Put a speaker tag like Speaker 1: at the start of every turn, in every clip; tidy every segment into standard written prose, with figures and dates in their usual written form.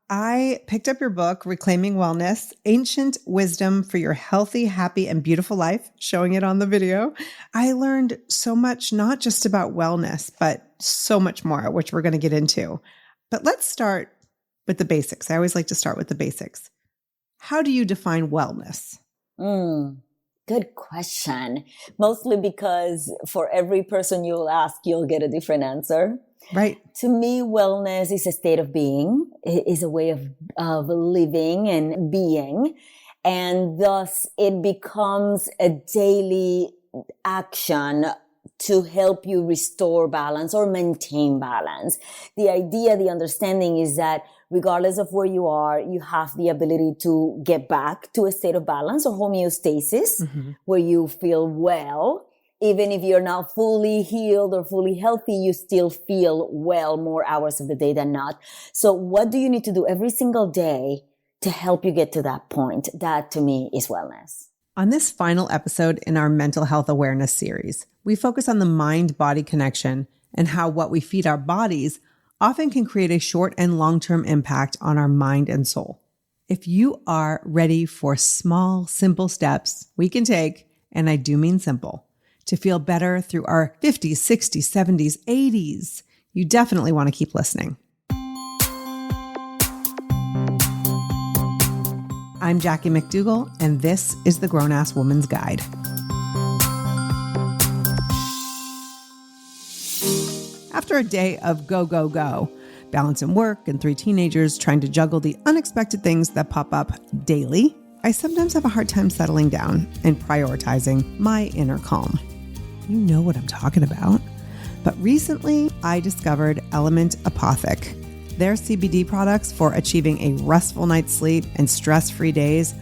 Speaker 1: I picked up your book, Reclaiming Wellness, Ancient Wisdom for Your Healthy, Happy, and Beautiful Life, showing it on the video. I learned so much, not just about wellness, but so much more, which we're going to get into. But let's start with the basics. I always like to start with the basics. How do you define wellness?
Speaker 2: Good question. Mostly because for every person you'll ask, you'll get a different answer.
Speaker 1: Right.
Speaker 2: To me, wellness is a state of being. It is a way of living and being. And thus it becomes a daily action to help you restore balance or maintain balance. The idea, the understanding is that regardless of where you are, you have the ability to get back to a state of balance or homeostasis where you feel well. Even if you're not fully healed or fully healthy, you still feel well more hours of the day than not. So what do you need to do every single day to help you get to that point? That to me is wellness.
Speaker 1: On this final episode in our mental health awareness series, we focus on the mind-body connection and how what we feed our bodies often can create a short and long-term impact on our mind and soul. If you are ready for small, simple steps we can take, and I do mean simple, to feel better through our 50s, 60s, 70s, 80s, you definitely want to keep listening. I'm Jackie McDougall, and this is the Grown-Ass Woman's Guide. After a day of go, go, go, balancing work and 3 teenagers trying to juggle the unexpected things that pop up daily, I sometimes have a hard time settling down and prioritizing my inner calm. You know what I'm talking about. But recently, I discovered Element Apothic. Their CBD products for achieving a restful night's sleep and stress-free days.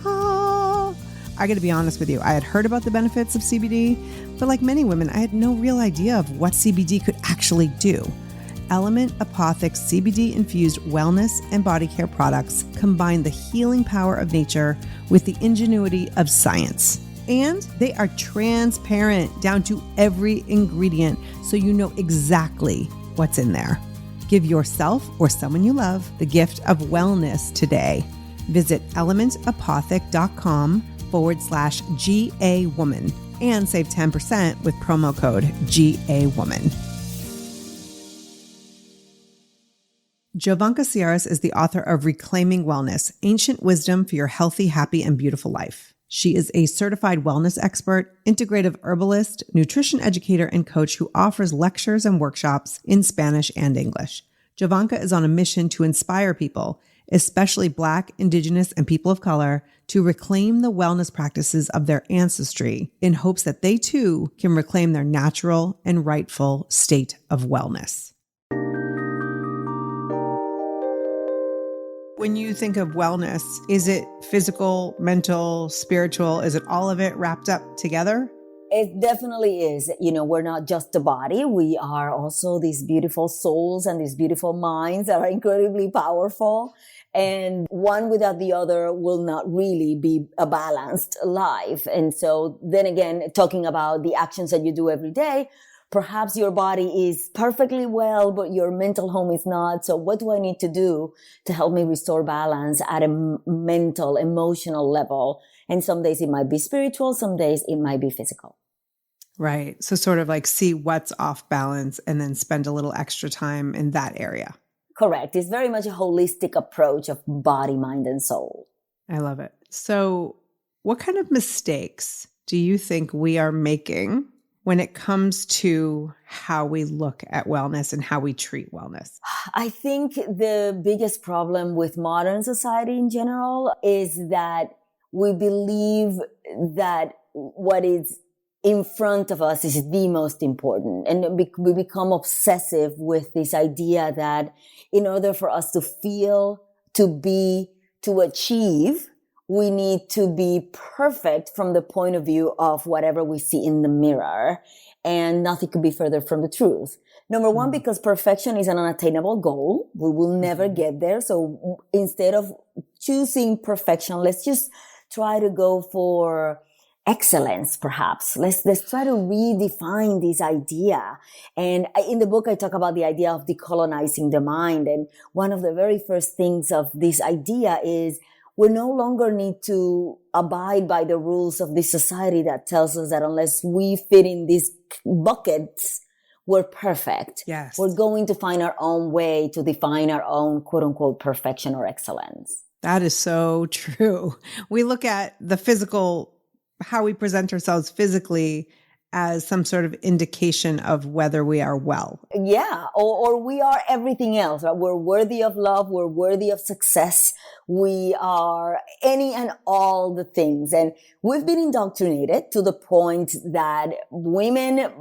Speaker 1: I gotta be honest with you, I had heard about the benefits of CBD, but like many women, I had no real idea of what CBD could actually do. Element Apothic's CBD-infused wellness and body care products combine the healing power of nature with the ingenuity of science. And they are transparent down to every ingredient, so you know exactly what's in there. Give yourself or someone you love the gift of wellness today. Visit elementapothic.com/GA Woman and save 10% with promo code GA Woman. Jovanka Sierras is the author of Reclaiming Wellness, Ancient Wisdom for Your Healthy, Happy, and Beautiful Life. She is a certified wellness expert, integrative herbalist, nutrition educator, and coach who offers lectures and workshops in Spanish and English. Jovanka is on a mission to inspire people, especially Black, Indigenous, and people of color, to reclaim the wellness practices of their ancestry in hopes that they too can reclaim their natural and rightful state of wellness. When you think of wellness, is it physical, mental, spiritual? Is it all of it wrapped up together?
Speaker 2: It definitely is. You know, we're not just a body. We are also these beautiful souls and these beautiful minds that are incredibly powerful. And one without the other will not really be a balanced life. And so then again, talking about the actions that you do every day, perhaps your body is perfectly well, but your mental home is not. So what do I need to do to help me restore balance at a mental, emotional level? And some days it might be spiritual, some days it might be physical.
Speaker 1: Right. So sort of like see what's off balance and then spend a little extra time in that area.
Speaker 2: Correct. It's very much a holistic approach of body, mind, and soul.
Speaker 1: I love it. So what kind of mistakes do you think we are making when it comes to how we look at wellness and how we treat wellness?
Speaker 2: I think the biggest problem with modern society in general is that we believe that what is in front of us is the most important. And we become obsessive with this idea that in order for us to feel, to be, to achieve, we need to be perfect from the point of view of whatever we see in the mirror. And nothing could be further from the truth. Number one, because perfection is an unattainable goal. We will never get there. So instead of choosing perfection, let's just try to go for excellence, perhaps. Let's try to redefine this idea. And in the book, I talk about the idea of decolonizing the mind. And one of the very first things of this idea is we no longer need to abide by the rules of this society that tells us that unless we fit in these buckets, we're perfect.
Speaker 1: Yes.
Speaker 2: We're going to find our own way to define our own quote unquote perfection or excellence.
Speaker 1: That is so true. We look at the physical, how we present ourselves physically as some sort of indication of whether we are well.
Speaker 2: Yeah, or we are everything else. Right? We're worthy of love. We're worthy of success. We are any and all the things. And we've been indoctrinated to the point that women,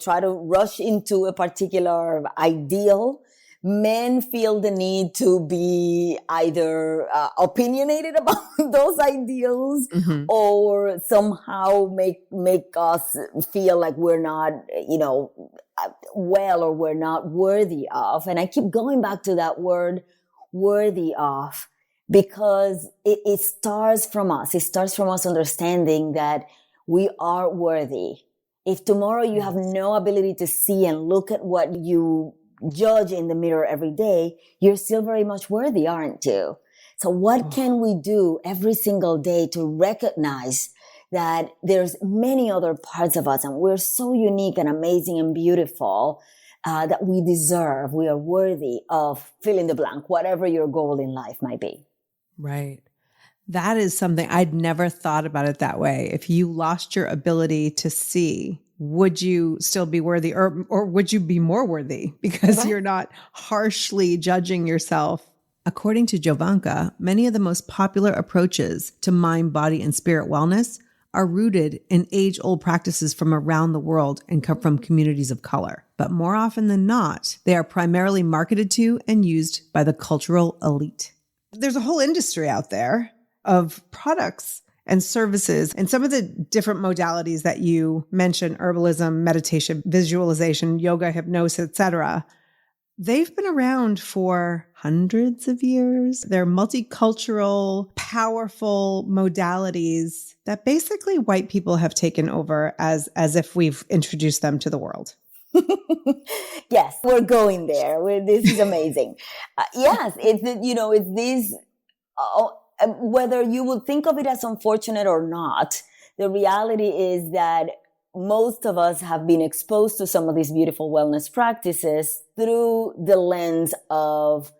Speaker 2: try to rush into a particular ideal. Men feel the need to be either opinionated about those ideals or somehow make us feel like we're not, well, or we're not worthy of. And I keep going back to that word, worthy of, because it starts from us. It starts from us understanding that we are worthy. If tomorrow you have no ability to see and look at what you judge in the mirror every day, you're still very much worthy, aren't you? So what can we do every single day to recognize that there's many other parts of us and we're so unique and amazing and beautiful that we deserve, we are worthy of fill in the blank, whatever your goal in life might be.
Speaker 1: Right. That is something I'd never thought about it that way. If you lost your ability to see, would you still be worthy or would you be more worthy because you're not harshly judging yourself? According to Jovanka, many of the most popular approaches to mind, body, and spirit wellness are rooted in age-old practices from around the world and come from communities of color. But more often than not, they are primarily marketed to and used by the cultural elite. There's a whole industry out there of products and services and some of the different modalities that you mentioned, herbalism, meditation, visualization, yoga, hypnosis, etc. They've been around for hundreds of years. They're multicultural, powerful modalities that basically white people have taken over as if we've introduced them to the world.
Speaker 2: Yes, we're going there. This is amazing. Yes, it's these, whether you would think of it as unfortunate or not, the reality is that most of us have been exposed to some of these beautiful wellness practices through the lens of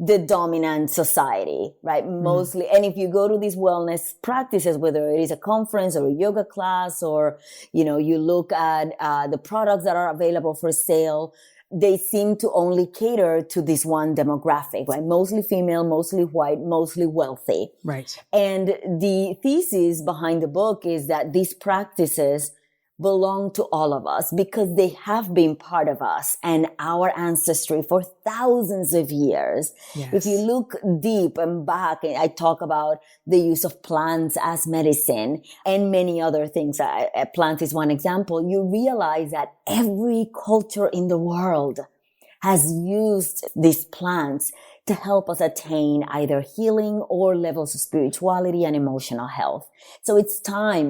Speaker 2: the dominant society, right? Mostly. And if you go to these wellness practices, whether it is a conference or a yoga class, or, you look at the products that are available for sale, they seem to only cater to this one demographic, right? Mostly female, mostly white, mostly wealthy.
Speaker 1: Right.
Speaker 2: And the thesis behind the book is that these practices belong to all of us because they have been part of us and our ancestry for thousands of years.
Speaker 1: Yes.
Speaker 2: If you look deep and back, I talk about the use of plants as medicine and many other things. A plant is one example. You realize that every culture in the world has used these plants to help us attain either healing or levels of spirituality and emotional health. So it's time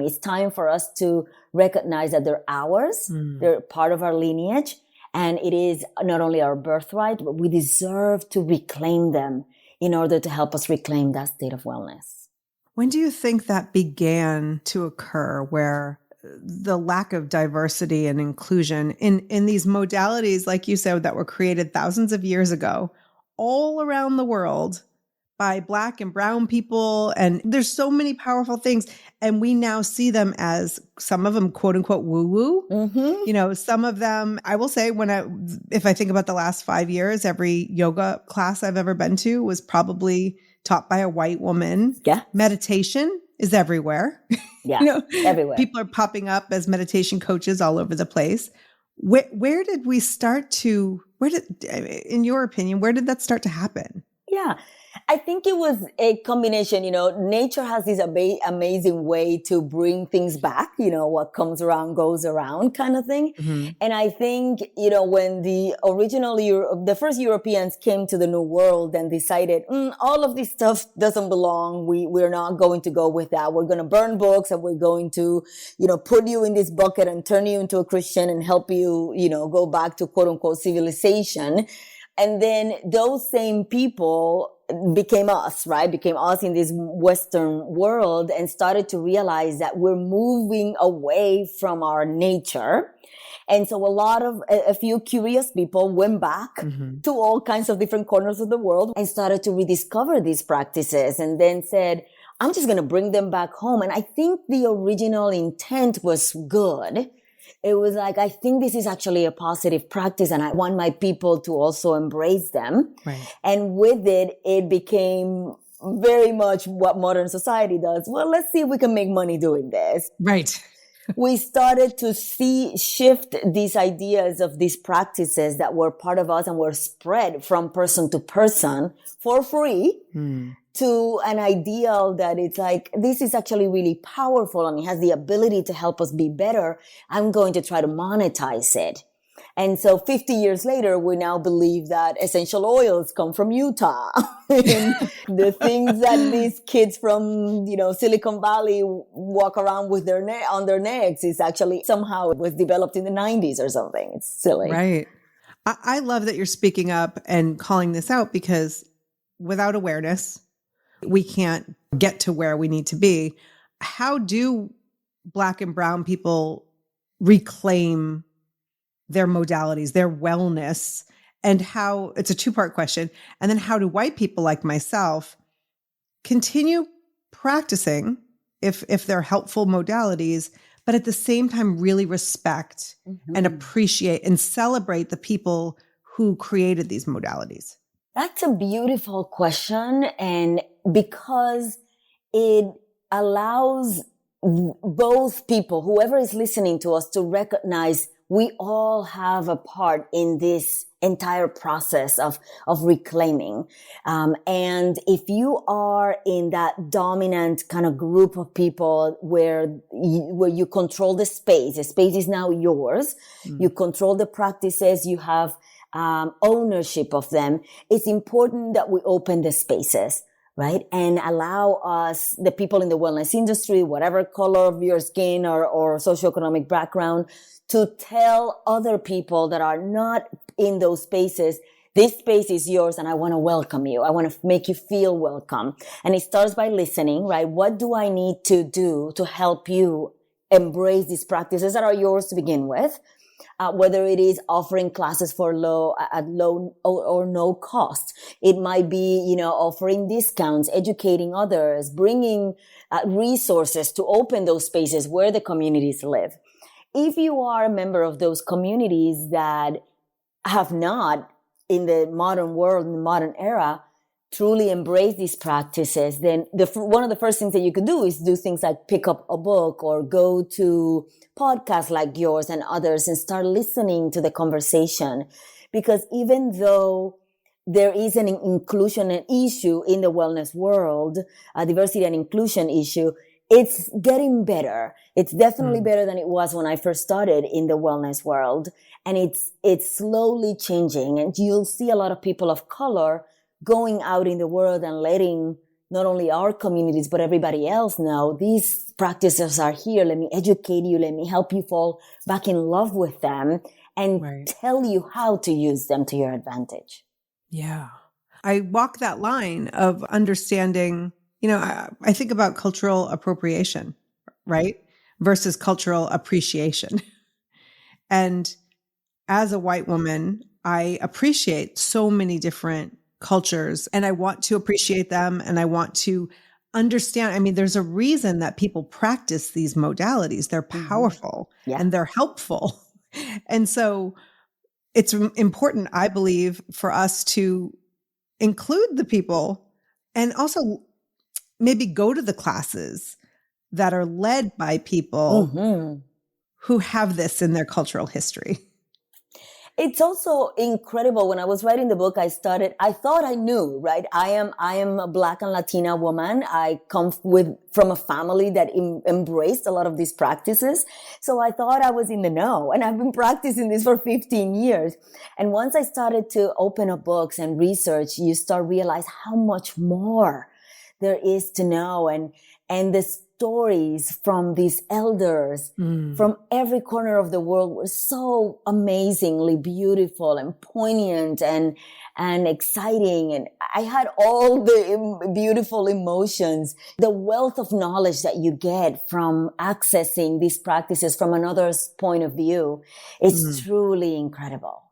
Speaker 2: for us to recognize that they're ours, they're part of our lineage, and it is not only our birthright, but we deserve to reclaim them in order to help us reclaim that state of wellness.
Speaker 1: When do you think that began to occur, where the lack of diversity and inclusion in these modalities, like you said, that were created thousands of years ago, all around the world by Black and brown people. And there's so many powerful things. And we now see them as some of them, quote unquote, woo woo. Some of them, I will say, if I think about the last 5 years, every yoga class I've ever been to was probably taught by a white woman.
Speaker 2: Yeah.
Speaker 1: Meditation is everywhere.
Speaker 2: Yeah. Everywhere.
Speaker 1: People are popping up as meditation coaches all over the place. Where did we start to, in your opinion, where did that start to happen?
Speaker 2: Yeah. I think it was a combination, nature has this amazing way to bring things back, what comes around goes around kind of thing.
Speaker 1: Mm-hmm.
Speaker 2: And I think, when the first Europeans came to the New World and decided, all of this stuff doesn't belong. We're not going to go with that. We're going to burn books and we're going to, put you in this bucket and turn you into a Christian and help you, go back to quote unquote civilization. And then those same people became us, right? Became us in this Western world and started to realize that we're moving away from our nature. And so a few curious people went back to all kinds of different corners of the world and started to rediscover these practices and then said, I'm just going to bring them back home. And I think the original intent was good. It was like, I think this is actually a positive practice and I want my people to also embrace them.
Speaker 1: Right.
Speaker 2: And with it, it became very much what modern society does. Well, let's see if we can make money doing this.
Speaker 1: Right.
Speaker 2: We started to shift these ideas of these practices that were part of us and were spread from person to person for free. To an ideal that it's like, this is actually really powerful and it has the ability to help us be better. I'm going to try to monetize it. And so 50 years later, we now believe that essential oils come from Utah. And the things that these kids from, Silicon Valley walk around with on their necks is actually somehow it was developed in the 90s or something. It's silly.
Speaker 1: Right. I love that you're speaking up and calling this out because without awareness, we can't get to where we need to be. How do Black and Brown people reclaim their modalities, their wellness, and how, it's a two-part question, and then how do white people like myself continue practicing if they're helpful modalities, but at the same time really respect and appreciate and celebrate the people who created these modalities?
Speaker 2: That's a beautiful question. And because it allows both people, whoever is listening to us, to recognize we all have a part in this entire process of reclaiming. And if you are in that dominant kind of group of people where you control the space is now yours, you control the practices, you have ownership of them, it's important that we open the spaces, right? And allow us, the people in the wellness industry, whatever color of your skin or socioeconomic background, to tell other people that are not in those spaces, this space is yours and I want to welcome you. I want to make you feel welcome. And it starts by listening, right? What do I need to do to help you embrace these practices that are yours to begin with? Whether it is offering classes at low or no cost. It might be, offering discounts, educating others, bringing resources to open those spaces where the communities live. If you are a member of those communities that have not, in the modern world, in the modern era, truly embrace these practices, then one of the first things that you could do is do things like pick up a book or go to podcasts like yours and others and start listening to the conversation. Because even though there is an inclusion issue in the wellness world, a diversity and inclusion issue, it's getting better. It's definitely better than it was when I first started in the wellness world. And it's slowly changing. And you'll see a lot of people of color going out in the world and letting not only our communities, but everybody else know these practices are here. Let me educate you. Let me help you fall back in love with them and tell you how to use them to your advantage.
Speaker 1: Yeah. I walk that line of understanding, I think about cultural appropriation, right? Versus cultural appreciation. And as a white woman, I appreciate so many different cultures and I want to appreciate them and I want to understand. I mean, there's a reason that people practice these modalities. They're powerful and they're helpful. And so it's important, I believe, for us to include the people and also maybe go to the classes that are led by people who have this in their cultural history.
Speaker 2: It's also incredible. When I was writing the book, I thought I knew, right? I am a Black and Latina woman. I come from a family that embraced a lot of these practices. So I thought I was in the know, and I've been practicing this for 15 years. And once I started to open up books and research, you start realize how much more there is to know, and the stories from these elders from every corner of the world were so amazingly beautiful and poignant and exciting. And I had all the beautiful emotions. The wealth of knowledge that you get from accessing these practices from another's point of view is truly incredible.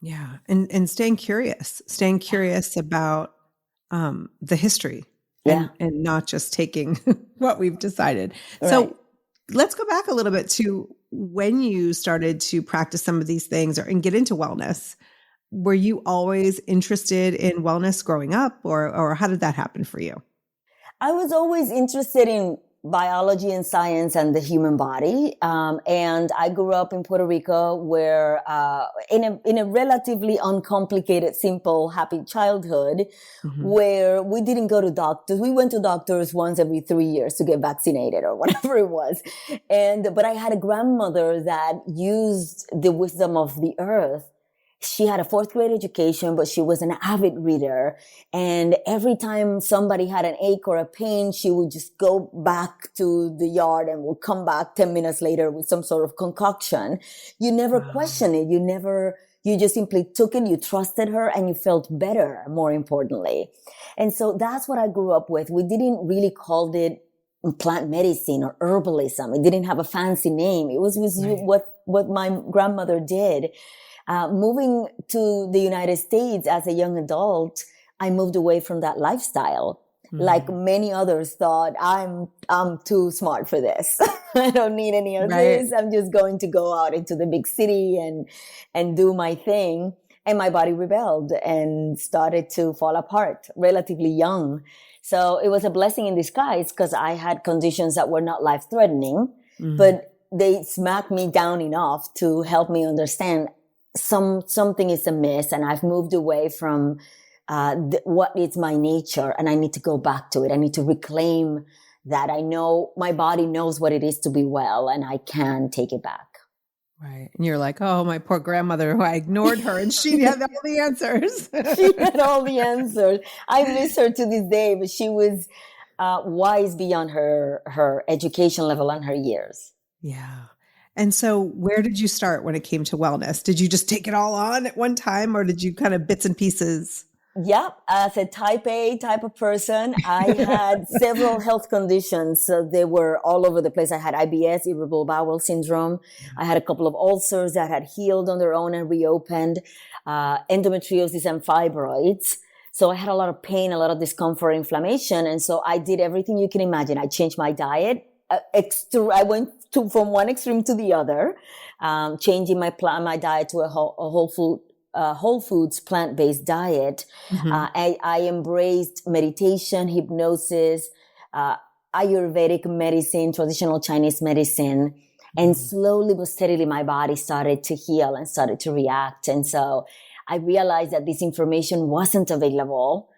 Speaker 1: Yeah. And staying curious about the history. And not just taking what we've decided.
Speaker 2: Right.
Speaker 1: So let's go back a little bit to when you started to practice some of these things and get into wellness. Were you always interested in wellness growing up, or how did that happen for you?
Speaker 2: I was always interested in biology and science and the human body. And I grew up in Puerto Rico where, in a relatively uncomplicated, simple, happy childhood where we didn't go to doctors. We went to doctors once every 3 years to get vaccinated or whatever it was. But I had a grandmother that used the wisdom of the earth. She had a 4th grade education, but she was an avid reader. And every time somebody had an ache or a pain, she would just go back to the yard and would come back 10 minutes later with some sort of concoction. You never questioned it. You just simply took it. You trusted her and you felt better, more importantly. And so that's what I grew up with. We didn't really call it plant medicine or herbalism. It didn't have a fancy name. It was what my grandmother did. Moving to the United States as a young adult, I moved away from that lifestyle. Like many others thought, I'm too smart for this. I don't need any of this. I'm just going to go out into the big city and do my thing. And my body rebelled and started to fall apart relatively young. So it was a blessing in disguise because I had conditions that were not life-threatening, but they smacked me down enough to help me understand something is amiss, and I've moved away from what is my nature, and I need to go back to it. I need to reclaim that. I know my body knows what it is to be well, and I can take it back.
Speaker 1: Right. And you're like, oh, my poor grandmother, who I ignored her, and she had all the answers.
Speaker 2: She had all the answers. I miss her to this day, but she was wise beyond her education level and her years.
Speaker 1: Yeah. And so where did you start when it came to wellness? Did you just take it all on at one time, or did you kind of bits and pieces?
Speaker 2: Yep. As a type A type of person, I had several health conditions. So they were all over the place. I had IBS, irritable bowel syndrome. I had a couple of ulcers that had healed on their own and reopened, endometriosis and fibroids. So I had a lot of pain, a lot of discomfort, inflammation. And so I did everything you can imagine. I changed my diet. I went from one extreme to the other, changing my diet to a whole foods plant-based diet. I embraced meditation, hypnosis, Ayurvedic medicine, traditional Chinese medicine, and slowly but steadily my body started to heal and started to react. And so I realized that this information wasn't available,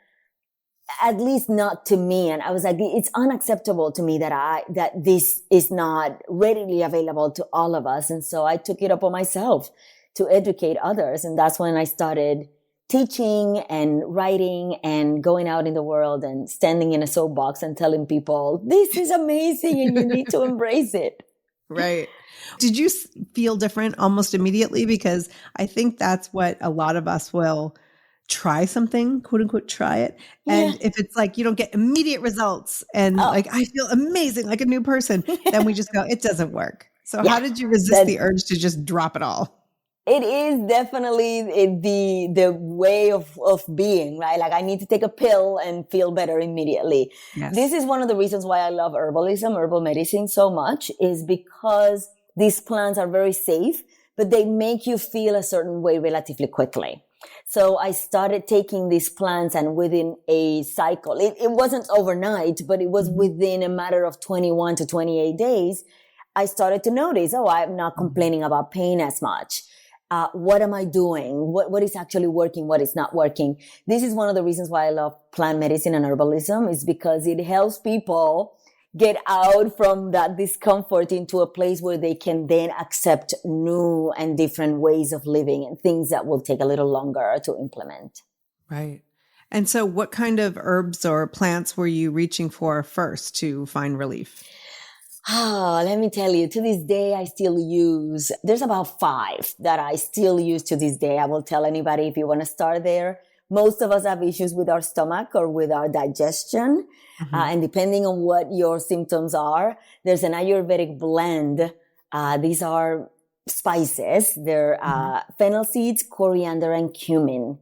Speaker 2: at least not to me. And I was like, it's unacceptable to me that this is not readily available to all of us. And so I took it upon myself to educate others. And that's when I started teaching and writing and going out in the world and standing in a soapbox and telling people, this is amazing and you need to embrace it.
Speaker 1: Right. Did you feel different almost immediately? Because I think that's what a lot of us will try something, quote unquote, try it. And if it's like, you don't get immediate results and like, I feel amazing, like a new person, then we just go, it doesn't work. So how did you resist the urge to just drop it all?
Speaker 2: It is definitely the way of being, right? Like I need to take a pill and feel better immediately. Yes. This is one of the reasons why I love herbalism, herbal medicine so much, is because these plants are very safe, but they make you feel a certain way relatively quickly. So I started taking these plants, and within a cycle, it wasn't overnight, but it was within a matter of 21 to 28 days, I started to notice, I'm not complaining about pain as much. what am I doing? What is actually working? What is not working? This is one of the reasons why I love plant medicine and herbalism, is because it helps people get out from that discomfort into a place where they can then accept new and different ways of living and things that will take a little longer to implement.
Speaker 1: Right. And so what kind of herbs or plants were you reaching for first to find relief?
Speaker 2: Let me tell you, to this day, there's about 5 that I still use to this day. I will tell anybody if you want to start there. Most of us have issues with our stomach or with our digestion. And depending on what your symptoms are, there's an Ayurvedic blend. These are spices. They're fennel seeds, coriander, and cumin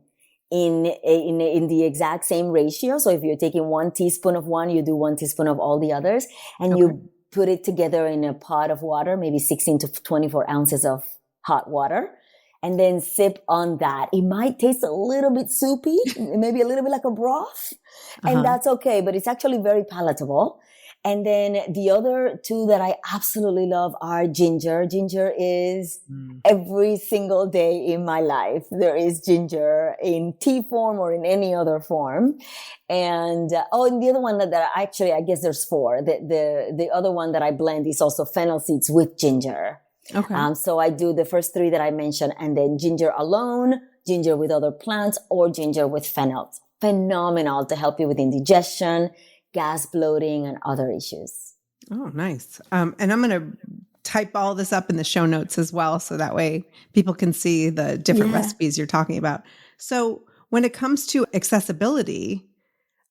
Speaker 2: in the exact same ratio. So if you're taking 1 teaspoon of one, you do 1 teaspoon of all the others, and you put it together in a pot of water, maybe 16 to 24 ounces of hot water, and then sip on that. It might taste a little bit soupy, maybe a little bit like a broth, and that's okay, but it's actually very palatable. And then the other 2 that I absolutely love are ginger. Ginger is every single day in my life. There is ginger in tea form or in any other form. And, and the other one that actually, I guess there's 4. The other one that I blend is also fennel seeds with ginger. Okay. So I do the first 3 that I mentioned, and then ginger alone, ginger with other plants, or ginger with fennel. Phenomenal to help you with indigestion, gas, bloating, and other issues.
Speaker 1: Oh, nice. And I'm going to type all this up in the show notes as well, so that way people can see the different recipes you're talking about. So when it comes to accessibility,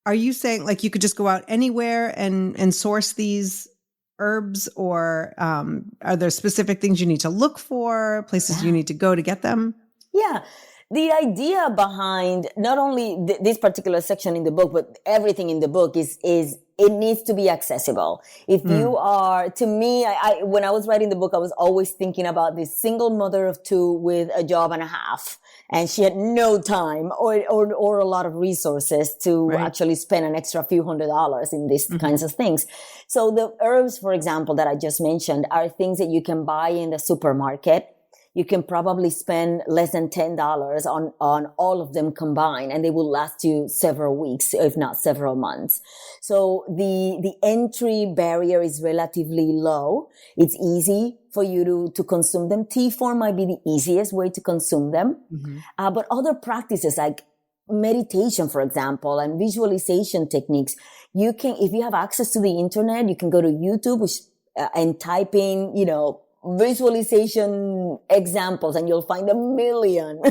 Speaker 1: are you saying like you could just go out anywhere and source these herbs, or are there specific things you need to look for, places you need to go to get them?
Speaker 2: Yeah. The idea behind not only this particular section in the book, but everything in the book is it needs to be accessible. If you are, to me, I when I was writing the book, I was always thinking about this single mother of 2 with a job and a half, and she had no time or a lot of resources to actually spend an extra few $100s in these kinds of things. So the herbs, for example, that I just mentioned are things that you can buy in the supermarket. You can probably spend less than $10 on all of them combined, and they will last you several weeks, if not several months. So the entry barrier is relatively low. It's easy for you to consume them. Tea form might be the easiest way to consume them. But other practices like meditation, for example, and visualization techniques, you can, if you have access to the internet, you can go to YouTube and type in, visualization examples, and you'll find a million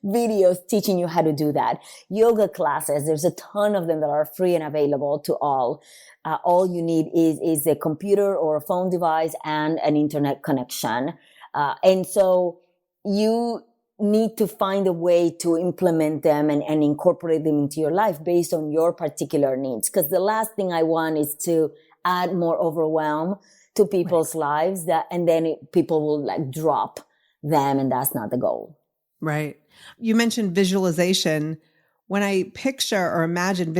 Speaker 2: videos teaching you how to do that. Yoga classes, there's a ton of them that are free and available to all. All you need is a computer or a phone device and an internet connection. And so you need to find a way to implement them and incorporate them into your life based on your particular needs. Because the last thing I want is to add more overwhelm to people's lives, and then people will like drop them, and that's not the goal.
Speaker 1: Right. You mentioned visualization. When I picture or imagine,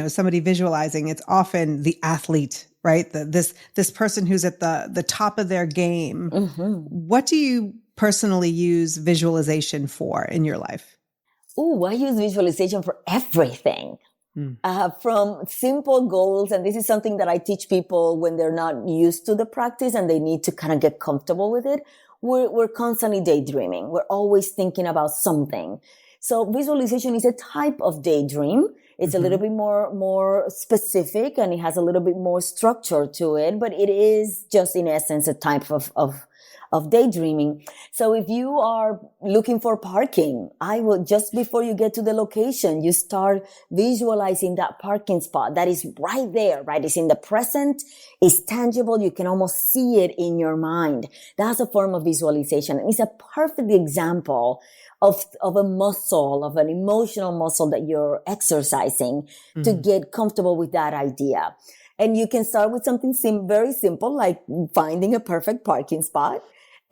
Speaker 1: somebody visualizing, it's often the athlete, right? This person who's at the top of their game. What do you personally use visualization for in your life?
Speaker 2: Oh, I use visualization for everything. From simple goals, and this is something that I teach people when they're not used to the practice and they need to kind of get comfortable with it. We're constantly daydreaming. We're always thinking about something. So visualization is a type of daydream. It's a little bit more specific, and it has a little bit more structure to it, but it is just in essence a type of daydreaming. So if you are looking for parking, I will, just before you get to the location, you start visualizing that parking spot that is right there, right? It's in the present, it's tangible. You can almost see it in your mind. That's a form of visualization. And it's a perfect example of a muscle, of an emotional muscle that you're exercising to get comfortable with that idea. And you can start with something very simple, like finding a perfect parking spot.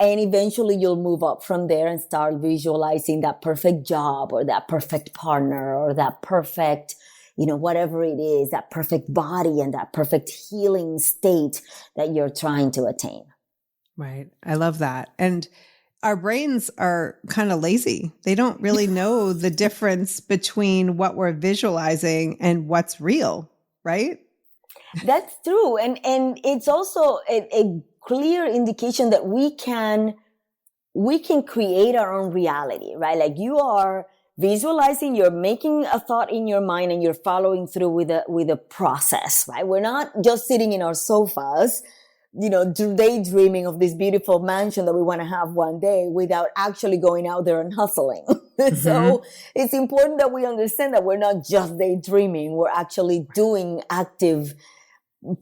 Speaker 2: And eventually you'll move up from there and start visualizing that perfect job or that perfect partner or that perfect, whatever it is, that perfect body and that perfect healing state that you're trying to attain.
Speaker 1: Right. I love that. And our brains are kind of lazy. They don't really know the difference between what we're visualizing and what's real, right?
Speaker 2: That's true. And it's also a clear indication that we can create our own reality, right? Like you are visualizing, you're making a thought in your mind and you're following through with a process, right? We're not just sitting in our sofas, daydreaming of this beautiful mansion that we want to have one day without actually going out there and hustling. Mm-hmm. So it's important that we understand that we're not just daydreaming. We're actually doing active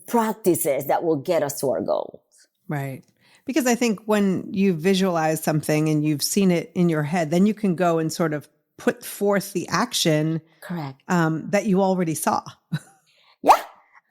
Speaker 2: practices that will get us to our goals.
Speaker 1: Right. Because I think when you visualize something and you've seen it in your head, then you can go and sort of put forth the action.
Speaker 2: Correct.
Speaker 1: That you already saw.
Speaker 2: Yeah.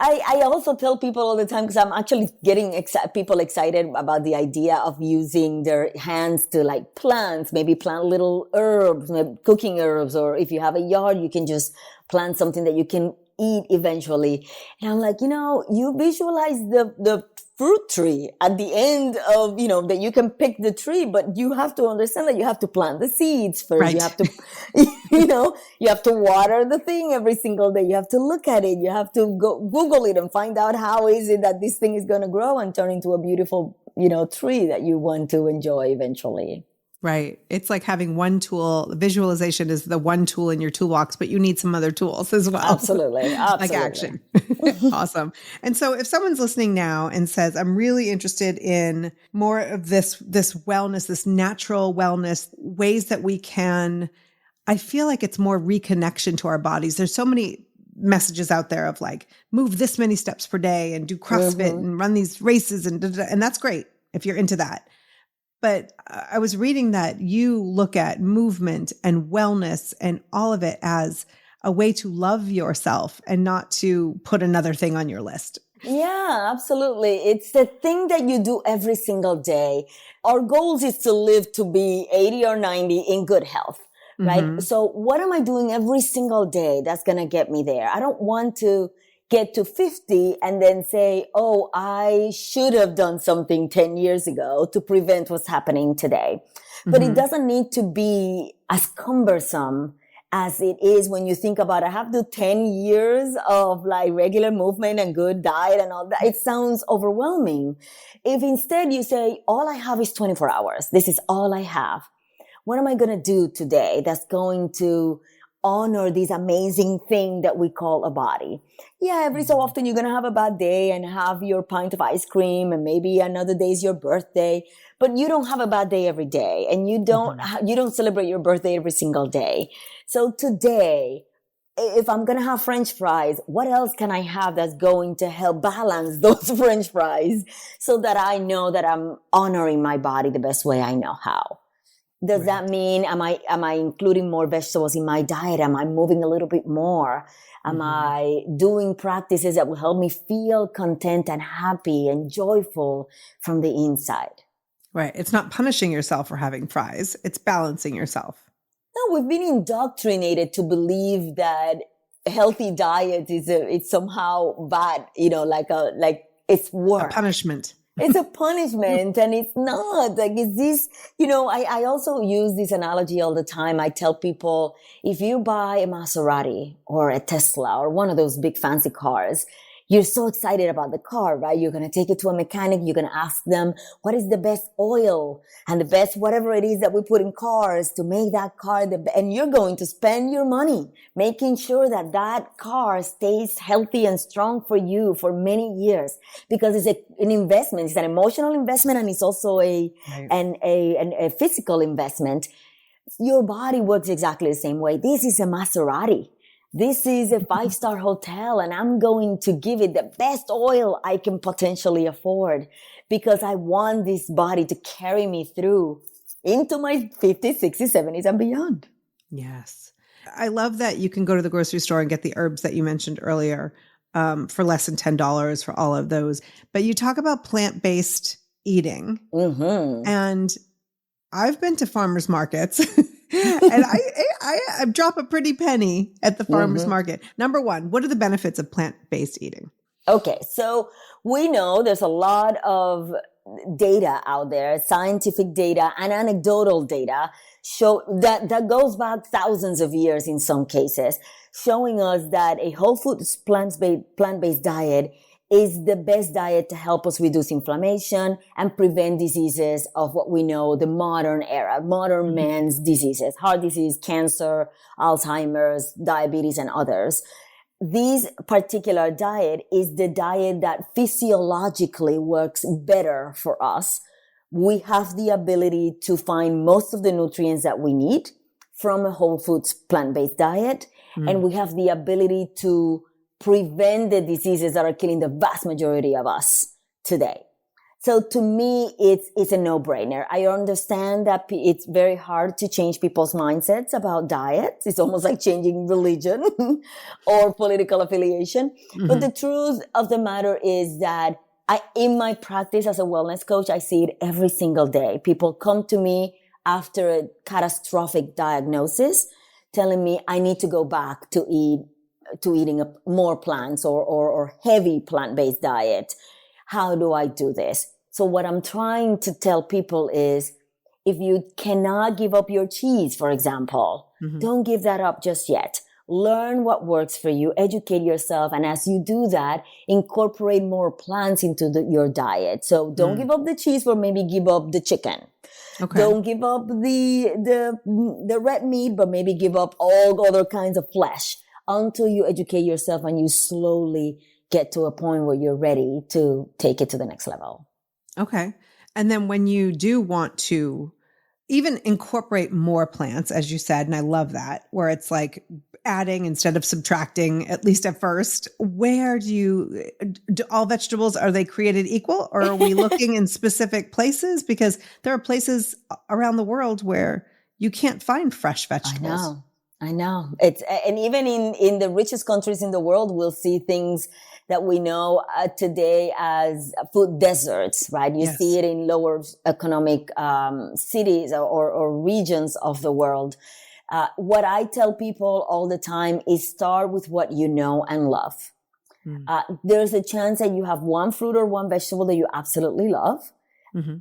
Speaker 2: I also tell people all the time, because I'm actually getting people excited about the idea of using their hands to like plants, maybe plant little herbs, maybe cooking herbs, or if you have a yard, you can just plant something that you can eat eventually. And I'm like, you visualize the fruit tree at the end of, that you can pick the tree, but you have to understand that you have to plant the seeds first. Right. You have to, you have to water the thing every single day. You have to look at it. You have to go Google it and find out how is it that this thing is going to grow and turn into a beautiful, tree that you want to enjoy eventually.
Speaker 1: Right. It's like having one tool. Visualization is the one tool in your toolbox, but you need some other tools as well.
Speaker 2: Absolutely.
Speaker 1: Like action. Awesome. And so if someone's listening now and says, I'm really interested in more of this wellness, this natural wellness, ways that we can, I feel like it's more reconnection to our bodies. There's so many messages out there of like, move this many steps per day and do CrossFit and run these races and that's great if you're into that. But I was reading that you look at movement and wellness and all of it as a way to love yourself and not to put another thing on your list.
Speaker 2: Yeah, absolutely. It's the thing that you do every single day. Our goals is to live to be 80 or 90 in good health, right? Mm-hmm. So what am I doing every single day that's going to get me there? I don't want to get to 50 and then say, oh, I should have done something 10 years ago to prevent what's happening today. But it doesn't need to be as cumbersome as it is when you think about, I have to do 10 years of like regular movement and good diet and all that. It sounds overwhelming. If instead you say, all I have is 24 hours. This is all I have. What am I going to do today that's going to honor this amazing thing that we call a body? Yeah, every so often you're going to have a bad day and have your pint of ice cream and maybe another day is your birthday, but you don't have a bad day every day and you don't celebrate your birthday every single day. So today, if I'm going to have French fries, what else can I have that's going to help balance those French fries so that I know that I'm honoring my body the best way I know how? Does that mean, am I including more vegetables in my diet? Am I moving a little bit more? Am I doing practices that will help me feel content and happy and joyful from the inside?
Speaker 1: Right. It's not punishing yourself for having fries. It's balancing yourself.
Speaker 2: No, we've been indoctrinated to believe that healthy diet it's somehow bad, like it's work.
Speaker 1: A punishment.
Speaker 2: It's a punishment and it's not. Like, is this, I also use this analogy all the time. I tell people, if you buy a Maserati or a Tesla or one of those big fancy cars, you're so excited about the car, right? You're going to take it to a mechanic. You're going to ask them, what is the best oil and the best whatever it is that we put in cars to make that car and you're going to spend your money making sure that that car stays healthy and strong for you for many years, because it's an investment. It's an emotional investment and it's also a physical investment. Your body works exactly the same way. This is a Maserati. This is a 5-star hotel and I'm going to give it the best oil I can potentially afford because I want this body to carry me through into my 50s, 60s, 70s and beyond.
Speaker 1: Yes. I love that you can go to the grocery store and get the herbs that you mentioned earlier for less than $10 for all of those. But you talk about plant-based eating. And I've been to farmers markets and I drop a pretty penny at the farmer's market. Number one, what are the benefits of plant-based eating?
Speaker 2: Okay. So we know there's a lot of data out there, scientific data and anecdotal data show that goes back thousands of years in some cases, showing us that a whole foods plant-based diet is the best diet to help us reduce inflammation and prevent diseases of what we know the modern era, modern man's diseases, heart disease, cancer, Alzheimer's, diabetes, and others. This particular diet is the diet that physiologically works better for us. We have the ability to find most of the nutrients that we need from a whole foods plant-based diet. And we have the ability to prevent the diseases that are killing the vast majority of us today. So to me, it's a no-brainer. I understand that it's very hard to change people's mindsets about diets. It's almost like changing religion or political affiliation. But the truth of the matter is that in my practice as a wellness coach, I see it every single day. People come to me after a catastrophic diagnosis telling me I need to go back to eating more plants or heavy plant-based diet. How do I do this? So what I'm trying to tell people is, if you cannot give up your cheese, for example, don't give that up just yet. Learn what works for you, educate yourself, and as you do that, incorporate more plants into your diet. So don't give up the cheese, but maybe give up the chicken. Okay. Don't give up the red meat, but maybe give up all other kinds of flesh until you educate yourself and you slowly get to a point where you're ready to take it to the next level.
Speaker 1: Okay. And then when you do want to even incorporate more plants, as you said, and I love that, where it's like adding instead of subtracting, at least at first, where do all vegetables, are they created equal, or are we looking in specific places? Because there are places around the world where you can't find fresh vegetables.
Speaker 2: I know. And even in the richest countries in the world, we'll see things that we know today as food deserts, right? You see it in lower economic cities or regions of the world. What I tell people all the time is start with what you know and love. There's a chance that you have one fruit or one vegetable that you absolutely love.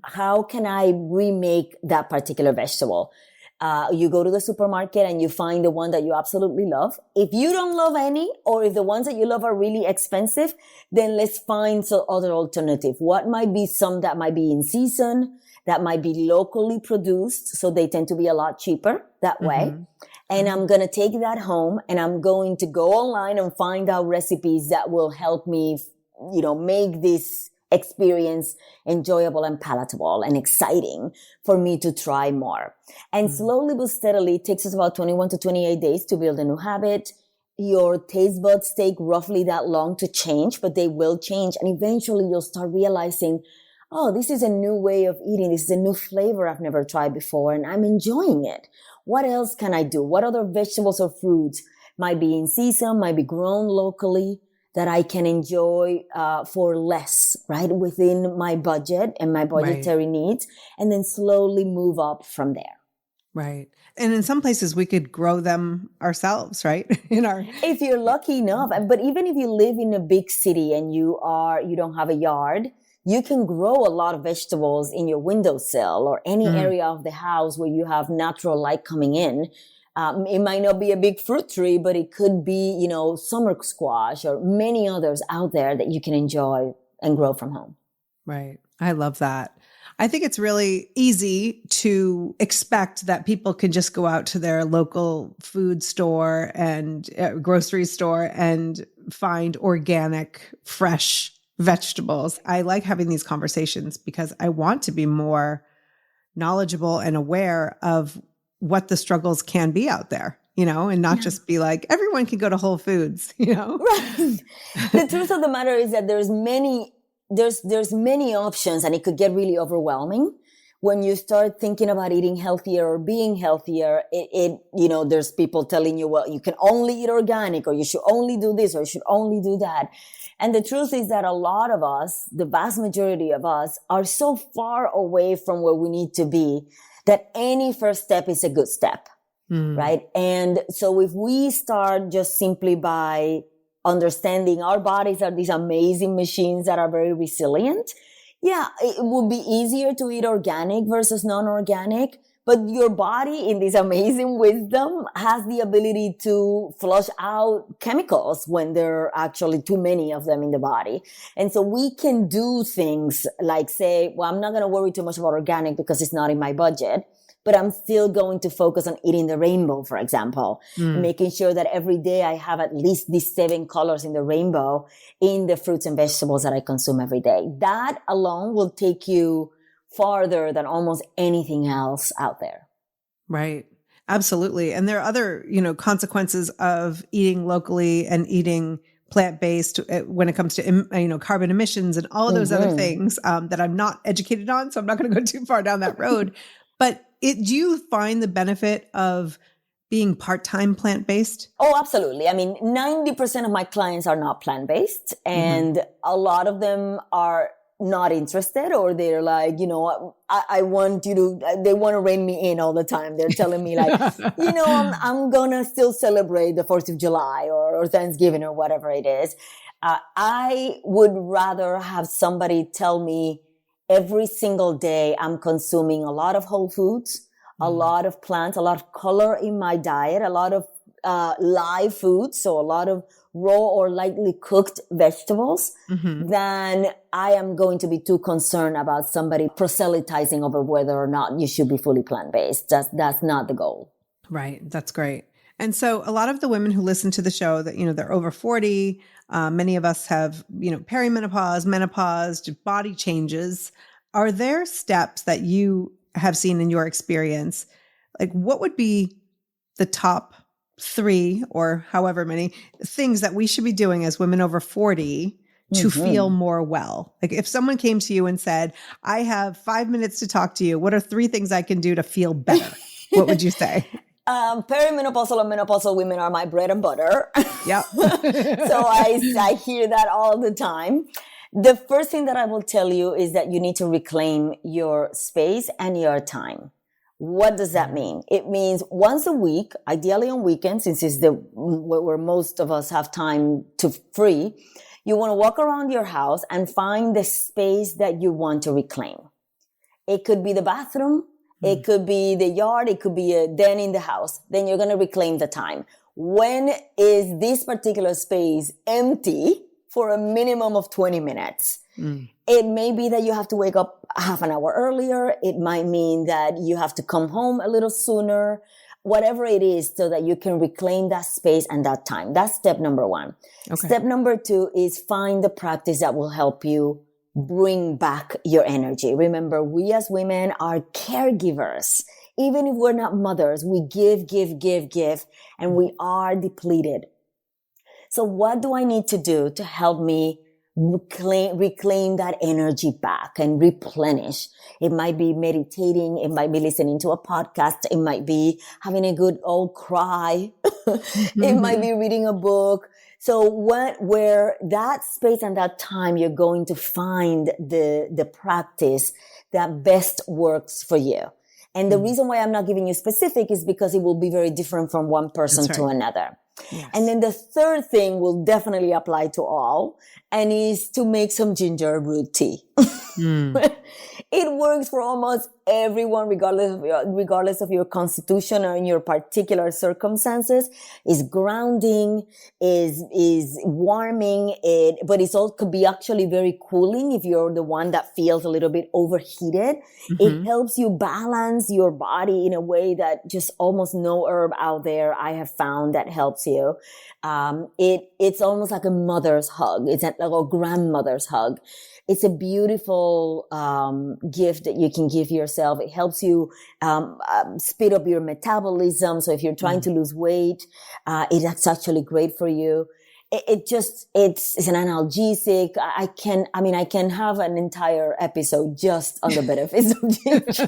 Speaker 2: How can I remake that particular vegetable? You go to the supermarket and you find the one that you absolutely love. If you don't love any, or if the ones that you love are really expensive, then let's find some other alternative. What might be some that might be in season, that might be locally produced, so they tend to be a lot cheaper that way. And I'm going to take that home and I'm going to go online and find out recipes that will help me, make this experience enjoyable and palatable and exciting for me to try more. And slowly but steadily, it takes us about 21 to 28 days to build a new habit. Your taste buds take roughly that long to change, but they will change. And eventually you'll start realizing, oh, this is a new way of eating. This is a new flavor I've never tried before, and I'm enjoying it. What else can I do? What other vegetables or fruits might be in season, might be grown locally, that I can enjoy for less, right? Within my budget and my budgetary needs, and then slowly move up from there.
Speaker 1: Right. And in some places we could grow them ourselves, right?
Speaker 2: If you're lucky enough. But even if you live in a big city and you don't have a yard, you can grow a lot of vegetables in your windowsill or any area of the house where you have natural light coming in. It might not be a big fruit tree, but it could be, summer squash or many others out there that you can enjoy and grow from home.
Speaker 1: Right. I love that. I think it's really easy to expect that people can just go out to their local food store and grocery store and find organic, fresh vegetables. I like having these conversations because I want to be more knowledgeable and aware of what the struggles can be out there, and not just be like, everyone can go to Whole Foods, Right.
Speaker 2: The truth of the matter is that there's many options, and it could get really overwhelming when you start thinking about eating healthier or being healthier. There's people telling you, well, you can only eat organic, or you should only do this, or you should only do that. And the truth is that a lot of us, the vast majority of us, are so far away from where we need to be that any first step is a good step, right? And so if we start just simply by understanding our bodies are these amazing machines that are very resilient, Yeah, it would be easier to eat organic versus non-organic, but your body in this amazing wisdom has the ability to flush out chemicals when there are actually too many of them in the body. And so we can do things like say, well, I'm not going to worry too much about organic because it's not in my budget, but I'm still going to focus on eating the rainbow, for example, making sure that every day I have at least these 7 colors in the rainbow in the fruits and vegetables that I consume every day. That alone will take you farther than almost anything else out there.
Speaker 1: Right. Absolutely. And there are other, consequences of eating locally and eating plant-based when it comes to, carbon emissions and all of those other things that I'm not educated on. So I'm not going to go too far down that road. But do you find the benefit of being part-time plant-based?
Speaker 2: Oh, absolutely. I mean, 90% of my clients are not plant-based, and a lot of them are not interested, or they're like, I want you to, they want to rein me in all the time. They're telling me like, I'm going to still celebrate the 4th of July or Thanksgiving or whatever it is. I would rather have somebody tell me every single day I'm consuming a lot of whole foods, a lot of plants, a lot of color in my diet, a lot of live foods, so a lot of raw or lightly cooked vegetables, then I am going to be too concerned about somebody proselytizing over whether or not you should be fully plant-based. That's not the goal.
Speaker 1: Right. That's great. And so a lot of the women who listen to the show that, they're over 40, many of us have, perimenopause, menopause, body changes. Are there steps that you have seen in your experience? Like what would be the top 3 or however many things that we should be doing as women over 40 to feel more well? Like if someone came to you and said, I have 5 minutes to talk to you, what are 3 things I can do to feel better? What would you say?
Speaker 2: Perimenopausal and menopausal women are my bread and butter.
Speaker 1: Yeah.
Speaker 2: So I hear that all the time. The first thing that I will tell you is that you need to reclaim your space and your time. What does that mean? It means once a week, ideally on weekends, since it's where most of us have time to free, you want to walk around your house and find the space that you want to reclaim. It could be the bathroom. It could be the yard. It could be a den in the house. Then you're going to reclaim the time. When is this particular space empty for a minimum of 20 minutes? It may be that you have to wake up half an hour earlier. It might mean that you have to come home a little sooner, whatever it is, so that you can reclaim that space and that time. That's step number 1. Okay. Step number 2 is find the practice that will help you bring back your energy. Remember, we as women are caregivers. Even if we're not mothers, we give, and we are depleted. So what do I need to do to help me reclaim that energy back and replenish? It might be meditating. It might be listening to a podcast. It might be having a good old cry. It might be reading a book. So where that space and that time, you're going to find the practice that best works for you. And the reason why I'm not giving you specific is because it will be very different from one person to another. Yes. And then the third thing will definitely apply to all, and is to make some ginger root tea. It works for almost everyone, regardless of your constitution or in your particular circumstances. It's grounding, is warming, but it also could be actually very cooling if you're the one that feels a little bit overheated. It helps you balance your body in a way that just almost no herb out there I have found that helps you. It's almost like a mother's hug. It's like a grandmother's hug. It's a beautiful gift that you can give yourself. It helps you speed up your metabolism. So if you're trying to lose weight, it's actually great for you. It's an analgesic. I can have an entire episode just on the benefits of ginger.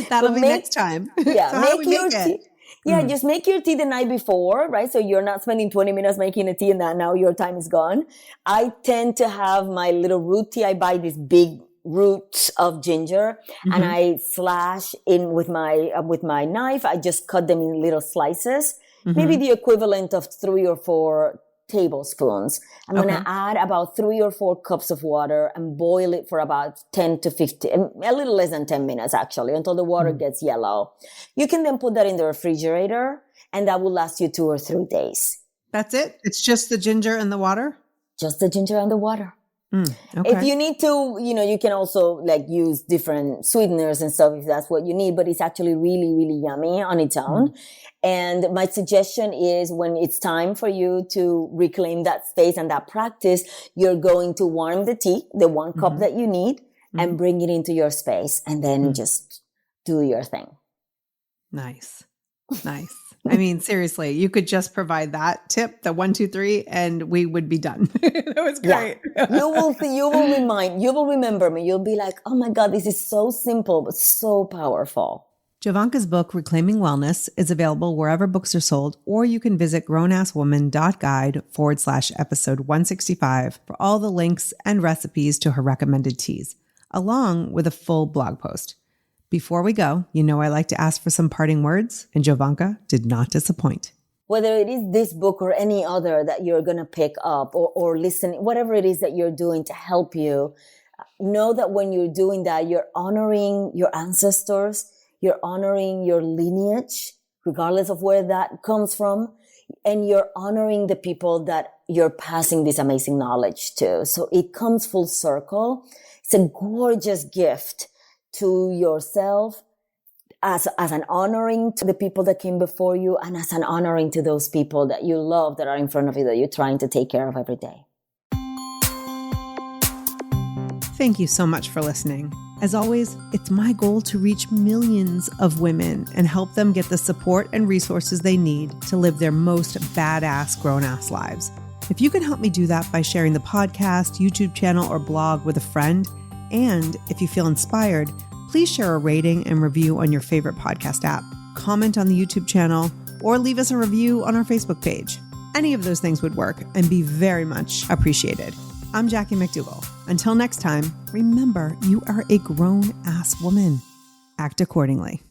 Speaker 1: That'll be next time.
Speaker 2: Yeah,
Speaker 1: so make your tea.
Speaker 2: Yeah, just make your tea the night before, right? So you're not spending 20 minutes making a tea and that now your time is gone. I tend to have my little root tea. I buy these big roots of ginger and I slash in with my knife. I just cut them in little slices, maybe the equivalent of 3 or 4 tablespoons. I'm going to add about 3 or 4 cups of water and boil it for about 10 to 15, a little less than 10 minutes actually, until the water gets yellow. You can then put that in the refrigerator and that will last you 2 or 3 days.
Speaker 1: That's it? It's just the ginger and the water?
Speaker 2: Just the ginger and the water.
Speaker 1: Okay.
Speaker 2: If you need to, you can also like use different sweeteners and stuff if that's what you need, but it's actually really, really yummy on its own. And my suggestion is when it's time for you to reclaim that space and that practice, you're going to warm the tea, the 1 cup that you need, and bring it into your space and then just do your thing.
Speaker 1: Nice. Nice. I mean, seriously, you could just provide that tip, the 1, 2, 3, and we would be done. That was great.
Speaker 2: Yeah. You will remember me. You'll be like, oh my God, this is so simple, but so powerful.
Speaker 1: Jovanka's book, Reclaiming Wellness, is available wherever books are sold, or you can visit grownasswoman.guide/episode 165 for all the links and recipes to her recommended teas, along with a full blog post. Before we go, I like to ask for some parting words, and Jovanka did not disappoint.
Speaker 2: Whether it is this book or any other that you're going to pick up or listen, whatever it is that you're doing to help you, know that when you're doing that, you're honoring your ancestors, you're honoring your lineage, regardless of where that comes from, and you're honoring the people that you're passing this amazing knowledge to. So it comes full circle. It's a gorgeous gift to yourself as an honoring to the people that came before you and as an honoring to those people that you love that are in front of you that you're trying to take care of every day.
Speaker 1: Thank you so much for listening. As always, it's my goal to reach millions of women and help them get the support and resources they need to live their most badass grown-ass lives. If you can help me do that by sharing the podcast, YouTube channel, or blog with a friend, and if you feel inspired, please share a rating and review on your favorite podcast app, comment on the YouTube channel, or leave us a review on our Facebook page. Any of those things would work and be very much appreciated. I'm Jackie McDougall. Until next time, remember, you are a grown-ass woman. Act accordingly.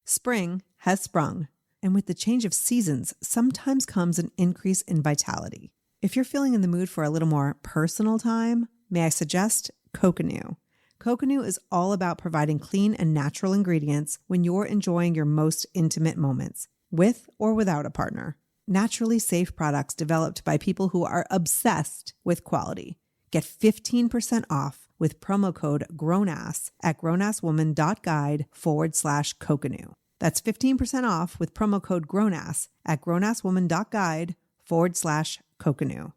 Speaker 1: Spring has sprung, and with the change of seasons, sometimes comes an increase in vitality. If you're feeling in the mood for a little more personal time, may I suggest Coconut? Coconut is all about providing clean and natural ingredients when you're enjoying your most intimate moments, with or without a partner. Naturally safe products developed by people who are obsessed with quality. Get 15% off with promo code GROWNASS at grownasswoman.guide/Coconut. That's 15% off with promo code GROWNASS at grownasswoman.guide/Coconut.